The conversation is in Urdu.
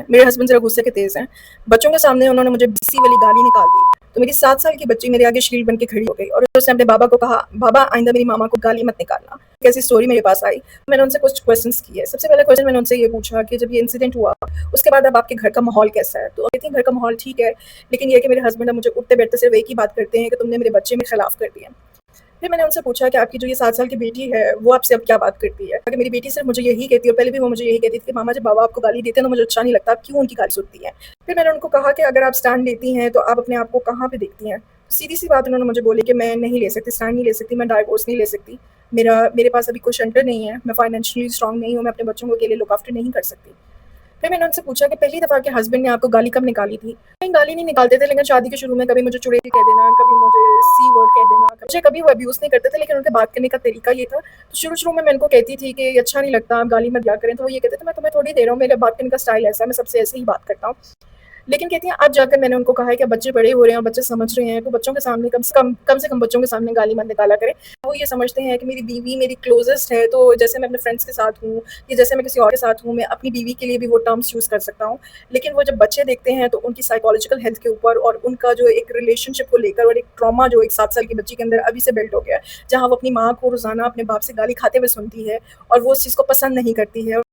میرے ہسبینڈ ذرا غصے کے تیز ہیں. بچوں کے سامنے انہوں نے مجھے بیسی والی گالی نکال دی. تو میری 7 سال کی بچی میرے آگے شیلڈ بن کے کھڑی ہو گئی اور اس نے اپنے بابا کو کہا بابا آئندہ میری ماما کو گالی مت نکالنا. کیسی اسٹوری میرے پاس آئی. میں نے ان سے کچھ کویشچنس کیے. سب سے پہلا کویشچن میں نے ان سے یہ پوچھا کہ جب یہ انسیڈنٹ ہوا اس کے بعد اب آپ کے گھر کا ماحول کیسا ہے. تو آئی تھنک گھر کا ماحول ٹھیک ہے, لیکن یہ کہ میرے ہسبینڈ اب مجھے اٹھتے بیٹھتے صرف ایک ہی بات کرتے ہیں کہ تم نے میرے بچے میں خلاف کر دیا. پھر میں نے ان سے پوچھا کہ آپ کی جو یہ 7 سال کی بیٹی ہے وہ آپ سے اب کیا بات کرتی ہے. کہ میری بیٹی صرف مجھے یہی کہتی ہے, اور پہلے بھی وہ مجھے یہی کہتی تھی کہ ماما جب بابا آپ کو گالی دیتے ہیں تو مجھے اچھا نہیں لگتا, آپ کیوں ان کی گالی سنتی ہیں. پھر میں نے ان کو کہا کہ اگر آپ اسٹینڈ لیتی ہیں تو آپ اپنے آپ کو کہاں پہ دیکھتی ہیں. سیدھی سی بات انہوں نے مجھے بولی کہ میں نہیں لے سکتی, اسٹینڈ نہیں لے سکتی, میں ڈائیورس نہیں لے سکتی. میرے پاس ابھی کوئی شیلٹر نہیں ہے, میں فائنینشلی اسٹرانگ نہیں ہوں, میں اپنے بچوں کو اکیلے لک آفٹر نہیں کر سکتی. پھر میں نے ان سے پوچھا کہ پہلی دفعہ کے ہسبینڈ نے آپ کو گالی کب نکالی تھی. کہیں گالی نہیں نکالتے تھے, لیکن شادی کے شروع میں کبھی مجھے چڑیل کہہ دینا, کبھی مجھے سی ورڈ کہہ دینا, مجھے کبھی وہ ابیوز نہیں کرتے تھے, لیکن ان کے بات کرنے کا طریقہ یہ تھا. تو شروع میں ان کو کہتی تھی کہ یہ اچھا نہیں لگتا, آپ گالی مت دیا کریں. تو وہ یہ کہتے تھے میں تمہیں تھوڑی دے رہا ہوں, میرے بات کرنے کا اسٹائل ایسا ہے, میں سب سے ایسے ہی بات کرتا ہوں. لیکن کہتی ہیں اب جا کر میں نے ان کو کہا ہے کہ بچے بڑے ہو رہے ہیں, بچے سمجھ رہے ہیں, تو بچوں کے سامنے کم سے کم بچوں کے سامنے گالی مت نکالا کریں. وہ یہ سمجھتے ہیں کہ میری بیوی میری کلوزسٹ ہے, تو جیسے میں اپنے فرینڈس کے ساتھ ہوں یا جیسے میں کسی اور کے ساتھ ہوں, میں اپنی بیوی کے لیے بھی وہ ٹرمس یوز کر سکتا ہوں. لیکن وہ جب بچے دیکھتے ہیں تو ان کی سائیکالوجیکل ہیلتھ کے اوپر اور ان کا جو ایک ریلیشن شپ کو لے کر اور ایک ٹراما جو ایک 7 سال کی بچی کے اندر ابھی سے بلڈ ہو گیا ہے, جہاں وہ اپنی ماں کو روزانہ اپنے باپ سے گالی کھاتے ہوئے سنتی ہے اور وہ اس چیز کو پسند نہیں کرتی ہے.